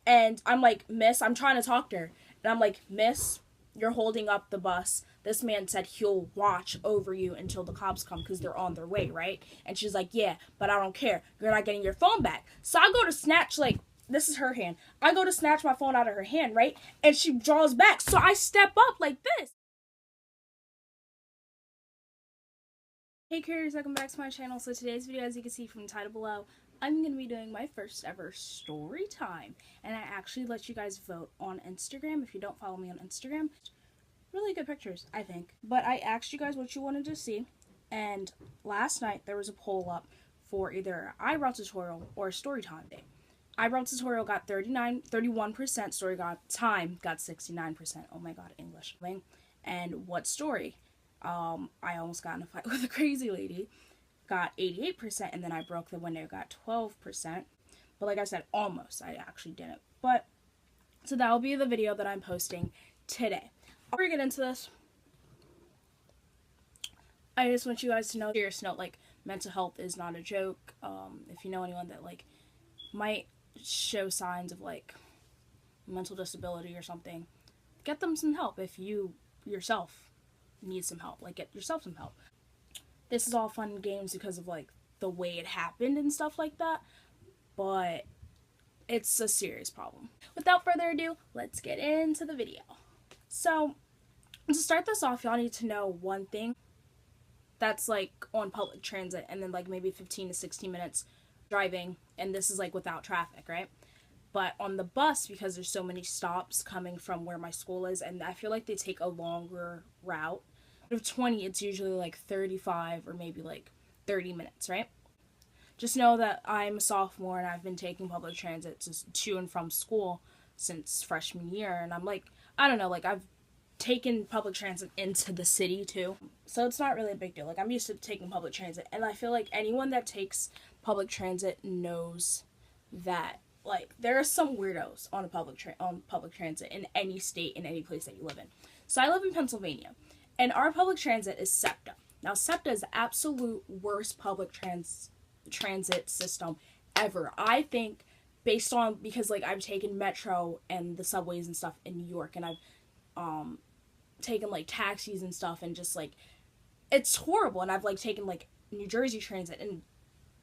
And I'm like, miss, I'm trying to talk to her. And I'm like, miss, you're holding up the bus. This man said he'll watch over you until the cops come because they're on their way, right? And she's like, yeah, but I don't care. You're not getting your phone back. So I go to snatch, like, this is her hand. I go to snatch my phone out of her hand, right? And she draws back. So I step up like this. Hey creators, welcome back to my channel. So today's video, as you can see from the title below, I'm going to be doing my first ever story time. And I actually let you guys vote on Instagram. If you don't follow me on Instagram, really good pictures, I think. But I asked you guys what you wanted to see. And last night there was a poll up for either eyebrow tutorial or story time day. Eyebrow tutorial got 31%, story time got 69%. Oh my god, English. And what story? I almost got in a fight with a crazy lady, got 88%, and then I broke the window, got 12%. But like I said, almost. I actually didn't. But, so that will be the video that I'm posting today. Before we get into this, I just want you guys to know, serious note, like, mental health is not a joke. If you know anyone that, like, might show signs of, like, mental disability or something, get them some help. If you yourself need some help, like, get yourself some help. This is all fun and games because of, like, the way it happened and stuff like that, but it's a serious problem. Without further ado, let's get into the video. So, to start this off, y'all need to know one thing that's, like, on public transit, and then, like, maybe 15 to 16 minutes driving, and this is, like, without traffic, right? But on the bus, because there's so many stops coming from where my school is, and I feel like they take a longer route. Out of 20, it's usually like 35 or maybe like 30 minutes, right? Just know that I'm a sophomore and I've been taking public transit to and from school since freshman year. And I'm like, I don't know, like I've taken public transit into the city too. So it's not really a big deal. Like I'm used to taking public transit. And I feel like anyone that takes public transit knows that like there are some weirdos on public transit in any state, in any place that you live in. So I live in Pennsylvania, and our public transit is SEPTA. Now SEPTA is the absolute worst public transit system ever. I think based on, because like I've taken metro and the subways and stuff in New York, and I've taken like taxis and stuff, and just like it's horrible. And I've like taken like New Jersey transit, and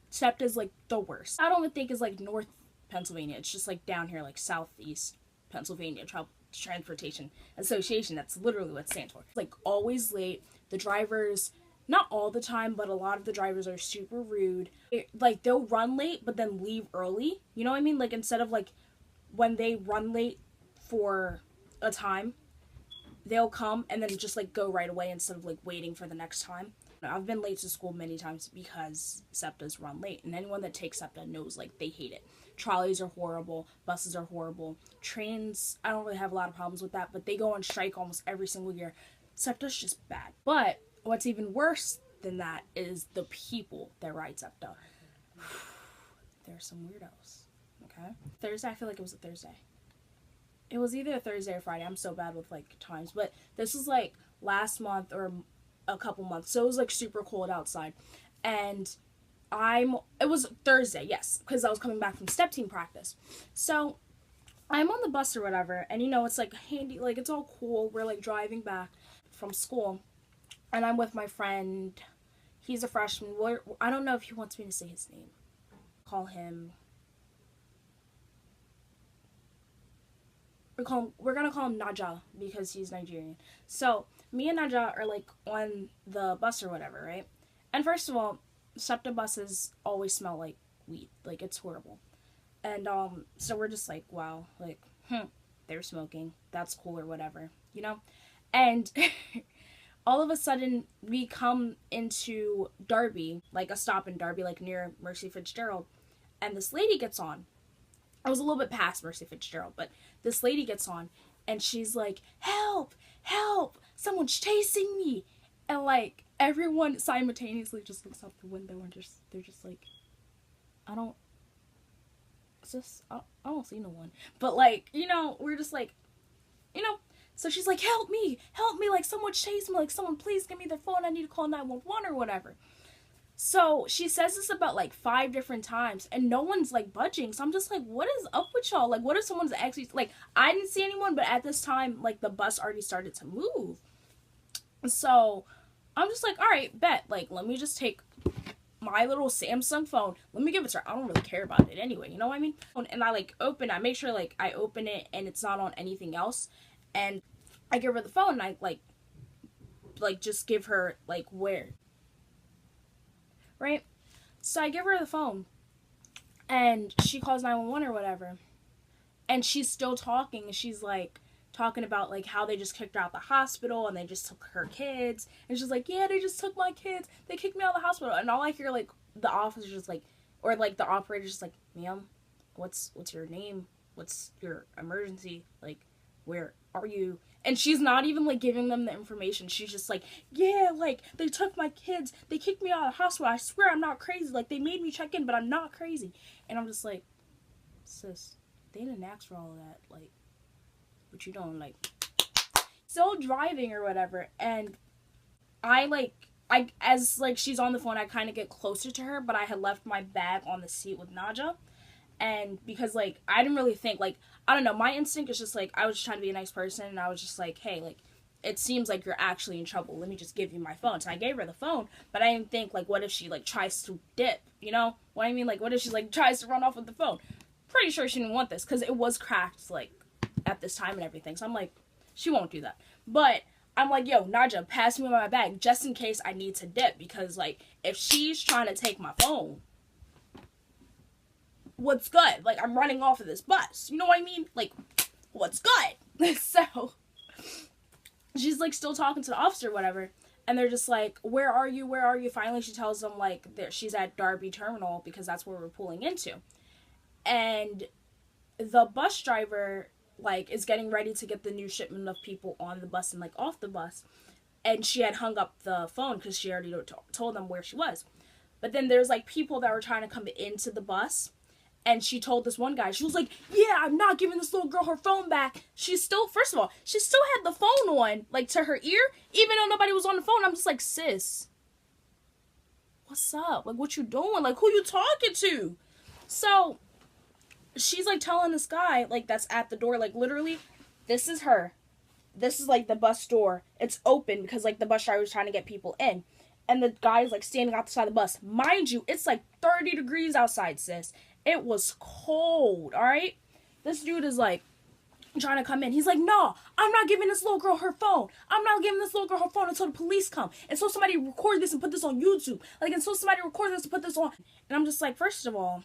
SEPTA is like the worst. I don't even think is like North Pennsylvania. It's just like down here, like Southeast Pennsylvania Transportation Association. That's literally what it stands for. It's like always late. The drivers, not all the time, but a lot of the drivers are super rude. Like they'll run late but then leave early. You know what I mean? Like instead of like when they run late for a time, they'll come and then just like go right away instead of like waiting for the next time. I've been late to school many times because SEPTAs run late, and anyone that takes SEPTA knows like they hate it. Trolleys are horrible, buses are horrible, trains, I don't really have a lot of problems with that, but they go on strike almost every single year. SEPTA's just bad. But what's even worse than that is the people that ride SEPTA. There are some weirdos, okay? Thursday, I feel like it was a Thursday. It was either a Thursday or Friday. I'm so bad with like times, but this was like last month or a couple months, so it was like super cold outside, and it was Thursday, yes, because I was coming back from step team practice. So I'm on the bus or whatever, and you know, it's like handy, like it's all cool. We're like driving back from school, and I'm with my friend. He's a freshman. I don't know if he wants me to say his name. We're gonna call him Naja because he's Nigerian. So me and Naja are like on the bus or whatever, right? And first of all, SEPTA buses always smell like weed. Like it's horrible. And so we're just like, wow, like, they're smoking. That's cool or whatever, you know? And all of a sudden we come into Darby, like a stop in Darby, like near Mercy Fitzgerald, and this lady gets on. I was a little bit past Mercy Fitzgerald, but this lady gets on, and she's like, help, help, someone's chasing me. And like, everyone simultaneously just looks out the window and they're just like, I don't see no one. But like, you know, we're just like, you know, so she's like, help me, like someone's chasing me, like someone please give me their phone, I need to call 911 or whatever. So she says this about like 5 different times, and no one's like budging. So I'm just like, what is up with y'all? Like, what if someone's actually like, I didn't see anyone, but at this time, like the bus already started to move. So I'm just like, all right, bet. Like, let me just take my little Samsung phone. Let me give it to her. I don't really care about it anyway. You know what I mean? And I like I make sure like I open it and it's not on anything else. And I give her the phone and I like just give her like where. Right? So I give her the phone and she calls 911 or whatever. And she's still talking, and she's like talking about like how they just kicked her out the hospital and they just took her kids. And she's like, yeah, they just took my kids. They kicked me out of the hospital. And all I hear like the officer's just like, or like the operator's just like, ma'am, what's your name? What's your emergency? Like, where are you? And she's not even like giving them the information. She's just like, yeah, like they took my kids. They kicked me out of the hospital. I swear I'm not crazy. Like they made me check in, but I'm not crazy. And I'm just like, sis, they didn't ask for all of that. Like, what you doing? Like, still driving or whatever. And as like she's on the phone, I kind of get closer to her, but I had left my bag on the seat with Naja. And because like I didn't really think, like, I don't know, my instinct is just like, I was just trying to be a nice person, and I was just like, hey, like, it seems like you're actually in trouble. Let me just give you my phone. So I gave her the phone, but I didn't think like, what if she like tries to dip? You know what I mean? Like, what if she like tries to run off with the phone? Pretty sure she didn't want this because it was cracked like at this time and everything. So I'm like, she won't do that. But I'm like, yo, Naja, pass me my bag just in case I need to dip, because like if she's trying to take my phone, what's good? Like, I'm running off of this bus. You know what I mean? Like, what's good? So she's like still talking to the officer or whatever, and they're just like, where are you? Where are you? Finally, she tells them like she's at Darby Terminal because that's where we're pulling into. And the bus driver like is getting ready to get the new shipment of people on the bus and like off the bus, and she had hung up the phone because she already told them where she was. But then there's like people that were trying to come into the bus, and she told this one guy, she was like, yeah, I'm not giving this little girl her phone back. She's still, first of all, she still had the phone on, like, to her ear, even though nobody was on the phone. I'm just like, sis, what's up? Like, what you doing? Like, who you talking to? So she's, like, telling this guy, like, that's at the door, like, literally, this is her. This is, like, the bus door. It's open because, like, the bus driver was trying to get people in. And the guy's, like, standing out the side of the bus. Mind you, it's, like, 30 degrees outside, sis. It was cold, alright? This dude is, like, trying to come in. He's like, no, I'm not giving this little girl her phone. I'm not giving this little girl her phone until the police come. Until somebody record this and put this on YouTube. Like, until somebody record this and put this on. And I'm just like, first of all,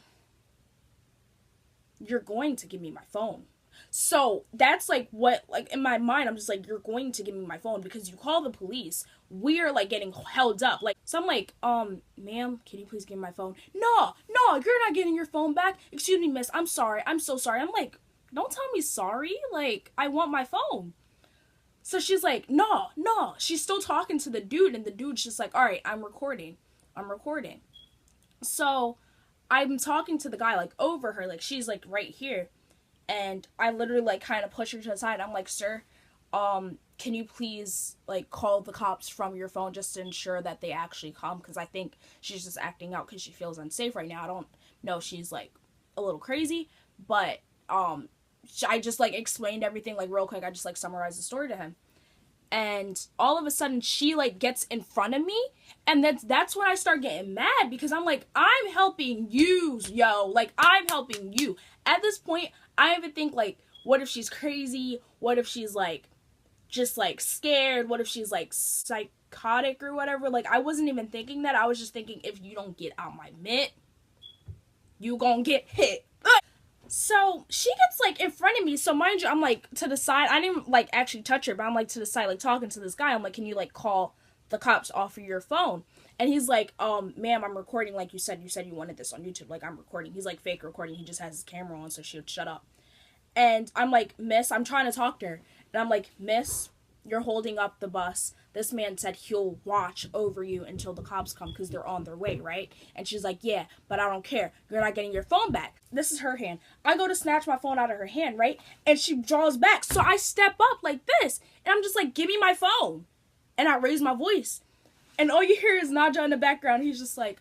you're going to give me my phone. So that's like what, like in my mind, I'm just like, you're going to give me my phone because you call the police. We're like getting held up. Like, so I'm like, ma'am, can you please give me my phone? No, you're not getting your phone back. Excuse me, miss. I'm sorry. I'm so sorry. I'm like, don't tell me sorry. Like, I want my phone. So she's like, no. She's still talking to the dude, and the dude's just like, all right, I'm recording. So I'm talking to the guy, like, over her. Like, she's, like, right here. And I literally, like, kind of push her to the side. I'm like, sir, can you please, like, call the cops from your phone just to ensure that they actually come? Because I think she's just acting out because she feels unsafe right now. I don't know if she's, like, a little crazy. But, I just, like, explained everything, like, real quick. I just, like, summarized the story to him. And all of a sudden, she, like, gets in front of me. And that's when I start getting mad. Because I'm like, I'm helping you, yo. Like, I'm helping you. At this point, I even think, like, what if she's crazy? What if she's, like, just, like, scared? What if she's, like, psychotic or whatever? Like, I wasn't even thinking that. I was just thinking, if you don't get out my mitt, you gonna get hit. So she gets, like, in front of me. So mind you, I'm, like, to the side. I didn't, like, actually touch her, but I'm, like, to the side, like, talking to this guy. I'm like, can you, like, call the cops off of your phone? And he's like, ma'am, I'm recording, like you said you wanted this on YouTube. Like, I'm recording. He's, like, fake recording. He just has his camera on, so she would shut up. And I'm like, miss, I'm trying to talk to her. And I'm like, miss, you're holding up the bus. This man said he'll watch over you until the cops come because they're on their way, right? And she's like, yeah, but I don't care. You're not getting your phone back. This is her hand. I go to snatch my phone out of her hand, right? And she draws back. So I step up like this. And I'm just like, give me my phone. And I raise my voice. And all you hear is Naja in the background. He's just like,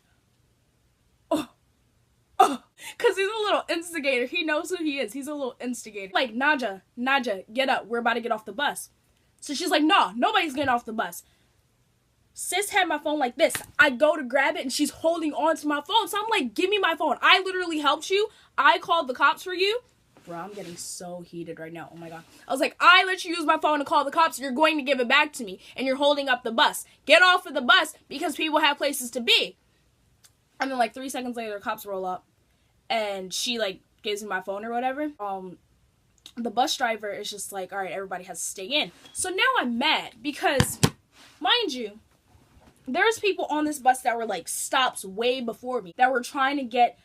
Because he's a little instigator. He knows who he is. He's a little instigator. Like, Naja, get up. We're about to get off the bus. So she's like, no, nobody's getting off the bus. Sis had my phone like this. I go to grab it and she's holding on to my phone. So I'm like, give me my phone. I literally helped you. I called the cops for you. Bro, I'm getting so heated right now. Oh my God. I was like, I let you use my phone to call the cops. You're going to give it back to me. And you're holding up the bus. Get off of the bus because people have places to be. And then like 3 seconds later, the cops roll up. And she like gives me my phone or whatever. The bus driver is just like, all right, everybody has to stay in. So now I'm mad because, mind you, there's people on this bus that were like stops way before me that were trying to get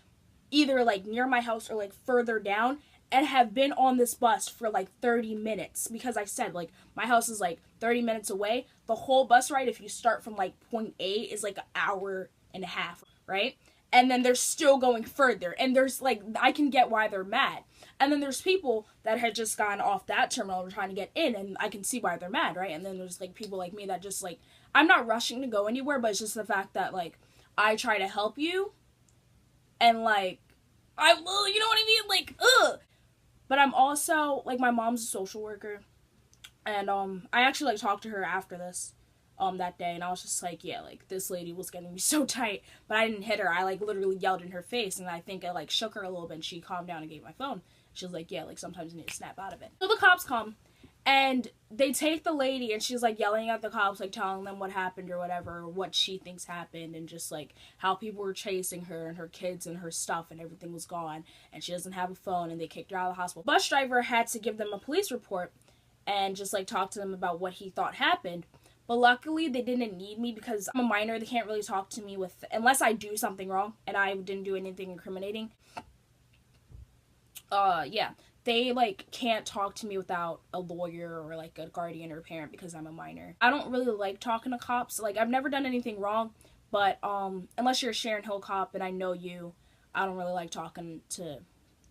either like near my house or like further down and have been on this bus for like 30 minutes because I said like my house is like 30 minutes away. The whole bus ride, if you start from like point A, is like an hour and a half, right? And then they're still going further. And there's like, I can get why they're mad. And then there's people that had just gone off that terminal and trying to get in, and I can see why they're mad, right? And then there's like people like me that just like, I'm not rushing to go anywhere, but it's just the fact that like I try to help you and like you know what I mean? Like, ugh. But I'm also like, my mom's a social worker, and I actually like talked to her after this that day, and I was just like, yeah, like this lady was getting me so tight, but I didn't hit her. I like literally yelled in her face, and I think I like shook her a little bit, and she calmed down and gave my phone. She was like, yeah, like sometimes you need to snap out of it. So the cops come, and they take the lady, and she's like yelling at the cops, like telling them what happened or whatever, or what she thinks happened, and just like how people were chasing her and her kids and her stuff and everything was gone, and she doesn't have a phone, and they kicked her out of the hospital. Bus driver had to give them a police report and just like talk to them about what he thought happened. But luckily, they didn't need me because I'm a minor. They can't really talk to me unless I do something wrong, and I didn't do anything incriminating. Yeah. They, like, can't talk to me without a lawyer or, like, a guardian or a parent because I'm a minor. I don't really like talking to cops. Like, I've never done anything wrong, but, unless you're a Sharon Hill cop and I know you, I don't really like talking to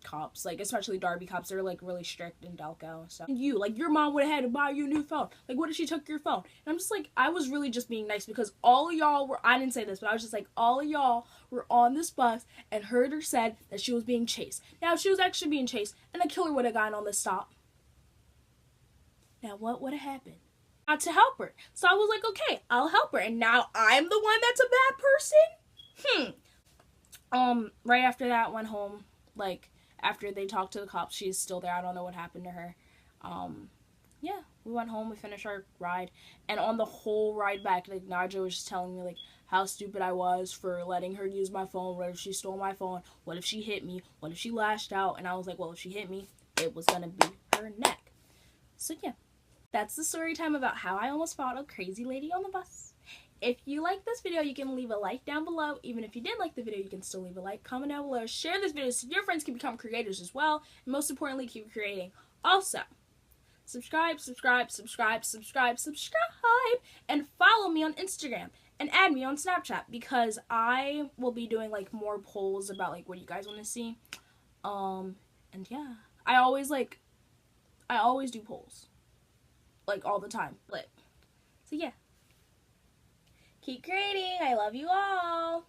cops, like especially Darby cops. They're like really strict in Delco. So you, like, your mom would have had to buy you a new phone. Like, what if she took your phone? And I'm just like, I was really just being nice because all of y'all were, I didn't say this, but I was just like, all of y'all were on this bus and heard her said that she was being chased. Now, if she was actually being chased and a killer would have gotten on this stop, now what would have happened? Not to help her. So I was like, okay, I'll help her. And now I'm the one that's a bad person? Right after that, went home, like, after they talked to the cops. She's still there. I don't know what happened to her. Yeah, we went home. We finished our ride. And on the whole ride back, like, Naja was just telling me, like, how stupid I was for letting her use my phone. What if she stole my phone? What if she hit me? What if she lashed out? And I was like, well, if she hit me, it was going to be her neck. So, yeah. That's the story time about how I almost fought a crazy lady on the bus. If you like this video, you can leave a like down below. Even if you didn't like the video, you can still leave a like, comment down below, share this video so your friends can become creators as well, and most importantly, keep creating. Also, subscribe, and follow me on Instagram, and add me on Snapchat, because I will be doing, like, more polls about, like, what you guys want to see. And yeah, I always do polls, like, all the time. So yeah. Keep creating. I love you all.